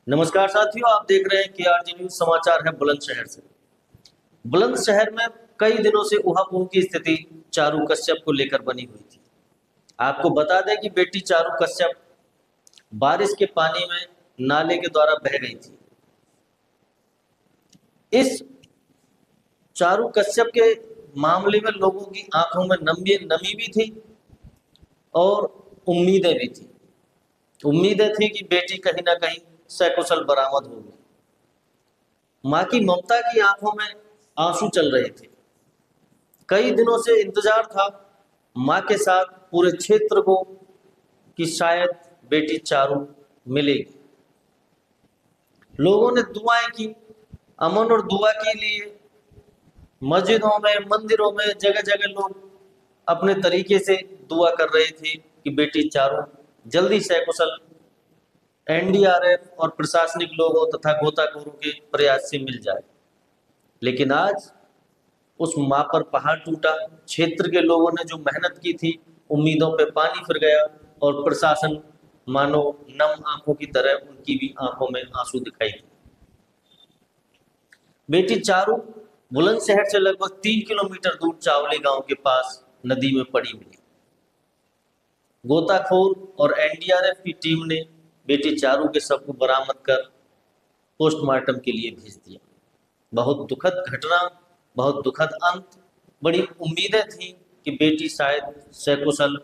नमस्कार साथियों, आप देख रहे हैं केआरजी न्यूज। समाचार है बुलंदशहर से। बुलंदशहर में कई दिनों से उहापोह की स्थिति चारू कश्यप को लेकर बनी हुई थी। आपको बता दें कि बेटी चारू कश्यप बारिश के पानी में नाले के द्वारा बह गई थी। इस चारू कश्यप के मामले में लोगों की आंखों में नमी भी थी और उम्मीदें भी थी। उम्मीदें थी कि बेटी कहीं ना कहीं सकुशल बरामद होगी। मां की ममता की आंखों में आंसू चल रहे थे। कई दिनों से इंतजार था मां के साथ पूरे क्षेत्र को कि शायद बेटी चारू मिलेगी। लोगों ने दुआएं की, अमन और दुआ के लिए मस्जिदों में, मंदिरों में, जगह जगह लोग अपने तरीके से दुआ कर रहे थे कि बेटी चारू जल्दी सकुशल एनडीआरएफ और प्रशासनिक लोगों तथा गोताखोरों के प्रयास से मिल जाए। लेकिन आज उस मां पर पहाड़ टूटा। क्षेत्र के लोगों ने जो मेहनत की थी, उम्मीदों पे पानी फिर गया और प्रशासन मानो नम आंखों की तरह उनकी भी आंखों में आंसू दिखाई दी। बेटी चारू बुलंदशहर से लगभग 3 किलोमीटर दूर चावली गांव के पास नदी में पड़ी मिली। गोताखोर और एनडीआरएफ की टीम ने बेटी चारू के शव को बरामद कर पोस्टमार्टम के लिए भेज दिया। बहुत दुखद घटना, बहुत दुखद अंत। बड़ी उम्मीदें थी कि बेटी शायद सकुशल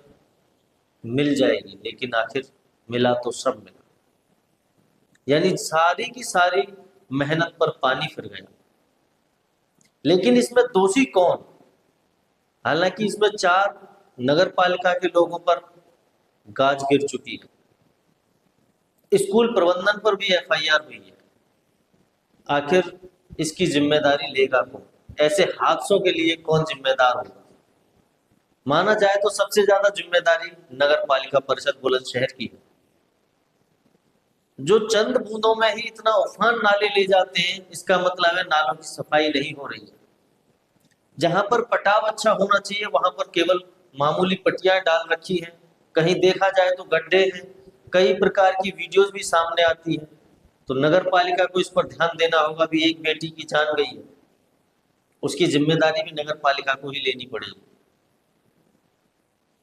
मिल जाएगी, लेकिन आखिर मिला तो सब मिला। यानी सारी की सारी मेहनत पर पानी फिर गया। लेकिन इसमें दोषी कौन? हालांकि इसमें 4 नगर पालिका के लोगों पर गाज गिर चुकी है। स्कूल प्रबंधन पर भी एफआईआर हुई है। आखिर इसकी जिम्मेदारी लेगा कौन? ऐसे हादसों के लिए कौन जिम्मेदार होगा? माना जाए तो सबसे ज्यादा जिम्मेदारी नगर पालिका परिषद बुलंदशहर की है, जो चंद बूंदों में ही इतना उफान नाले ले जाते हैं। इसका मतलब है नालों की सफाई नहीं हो रही है। जहां पर पटाव अच्छा होना चाहिए वहां पर केवल मामूली पट्टियां डाल रखी हैं। कहीं देखा जाए तो गड्ढे हैं। कई प्रकार की वीडियोस भी सामने आती हैं। तो नगर पालिका को इस पर ध्यान देना होगा। भी एक बेटी की जान गई है, उसकी जिम्मेदारी भी नगर पालिका को ही लेनी पड़ेगी।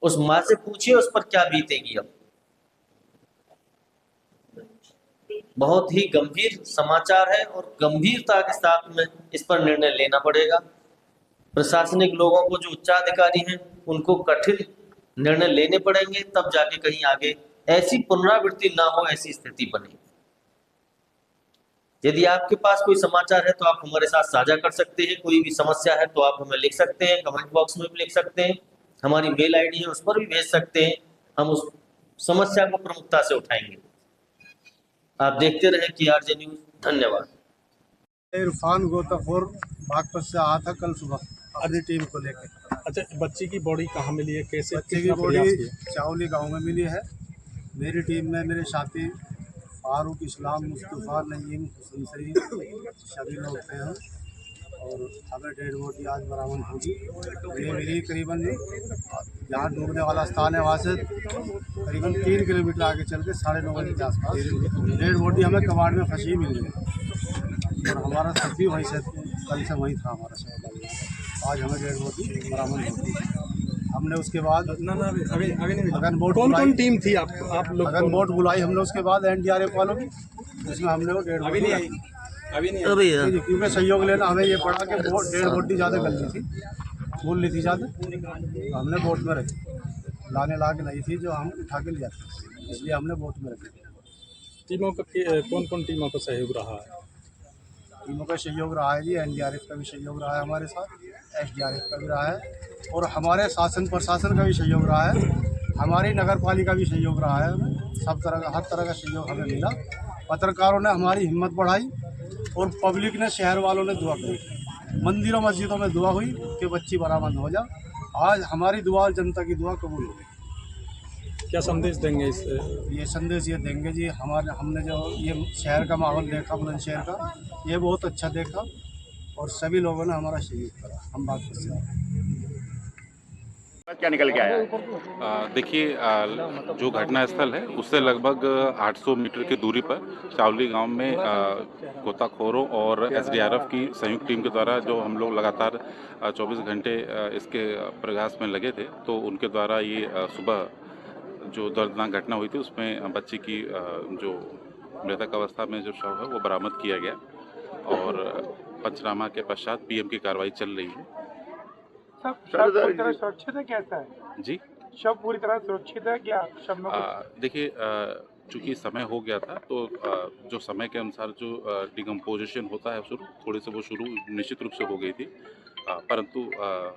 उस माँ से पूछिए उस पर क्या बीतेगी। अब बहुत ही गंभीर समाचार है और गंभीरता के साथ में इस पर निर्णय लेना पड़ेगा। प्रशासनिक लोगों को, जो उच्चाधिकारी हैं, उनको कठिन निर्णय लेने पड़ेंगे, तब जाके कहीं आगे ऐसी पुनरावृत्ति ना हो, ऐसी स्थिति बने। यदि आपके पास कोई समाचार है तो आप हमारे साथ साझा कर सकते हैं। कोई भी समस्या है तो आप हमें लिख सकते हैं, कमेंट बॉक्स में भी लिख सकते हैं। हमारी मेल आईडी है, उस पर भी भेज सकते हैं। हम उस समस्या को प्रमुखता से उठाएंगे। आप देखते रहें केआरजे न्यूज। धन्यवाद। इरफान गोताखोर बागपत से आया था कल सुबह अपनी टीम को लेकर। अच्छा, बच्ची की बॉडी कहाँ मिली है? कैसे? बच्चे की बॉडी चावली गांव में मिली है। मेरी टीम में मेरे साथी फारूक, इस्लाम, मुस्तफ़ा, नईम, हुसैन सईद सभी लोग थे हम। और हमें डेड बॉडी आज बरामद होगी। ये मिली करीबन जहाँ डूबने वाला स्थान है वहाँ से करीबन 3 किलोमीटर आगे चल के 9:30 बजे के आसपास डेड बॉडी हमें कबाड़ में फंसी मिल गई। और हमारा सब भी वहीं से कल से वहीं था हमारा सब। आज हमें डेड बॉडी बरामद होगी। हमने उसके बाद अगन बोट, कौन टीम थी आप लोग? अगन बोट बुलाई हमने उसके बाद एनडीआरएफ वालों की। उसमें हमने वो डेड बॉडी क्योंकि सहयोग लेना हमें ये पड़ा कि डेढ़ बोटी ज़्यादा गल थी, फूल ली थी ज़्यादा, तो हमने बोट में रखी। लाने ला के नहीं थी जो हम उठा के ले जाते, इसलिए हमने बोट में रखी। टीमों का कौन टीमों का सहयोग रहा है? टीमों का सहयोग रहा है जी। एनडीआरएफ का भी सहयोग रहा है हमारे साथ, एसडीआरएफ का भी रहा है और हमारे शासन प्रशासन का भी सहयोग रहा है। हमारी नगर पालिका भी सहयोग रहा है। हमें सब तरह का, हर तरह का सहयोग हमें मिला। पत्रकारों ने हमारी हिम्मत बढ़ाई और पब्लिक ने, शहर वालों ने दुआ की। मंदिरों मस्जिदों में दुआ हुई कि बच्ची बरामद हो जा। आज हमारी दुआ और जनता की दुआ कबूल हो गई। क्या संदेश देंगे इस? ये संदेश ये देंगे जी, हमने जो ये शहर का माहौल देखा, बुलंदशहर का, ये बहुत अच्छा देखा और सभी लोगों ने हमारा सहयोग करा। हम बात कर सकते हैं। क्या निकल के आया है? देखिए, जो घटना स्थल है उससे लगभग 800 मीटर की दूरी पर चावली गांव में गोताखोरों और एसडीआरएफ की संयुक्त टीम के द्वारा जो हम लोग लगातार 24 घंटे इसके प्रयास में लगे थे, तो उनके द्वारा ये सुबह जो दर्दनाक घटना हुई थी उसमें बच्ची की जो मृतक अवस्था में जो शव है वो बरामद किया गया और पंचनामा के पश्चात पीएम की कार्रवाई चल रही है। सब शव पूरी तरह सुरक्षित है, कैसा है जी, शव पूरी तरह सुरक्षित है क्या? शव में देखिए, चूंकि समय हो गया था तो जो समय के अनुसार जो डिकम्पोजिशन होता है शुरू थोड़ी से वो शुरू निश्चित रूप से हो गई थी, परंतु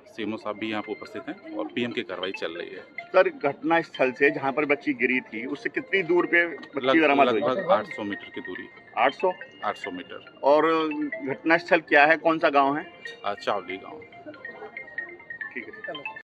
सीएमओ साहब भी यहाँ पर उपस्थित हैं और पीएम की कार्रवाई चल रही है। सर, घटना स्थल से जहाँ पर बच्ची गिरी थी उससे कितनी दूर पे बच्ची बरामद हुई? लगभग 800 मीटर की दूरी। 800 मीटर। और घटना स्थल क्या है, कौन सा गांव है? चावली गांव। ठीक है।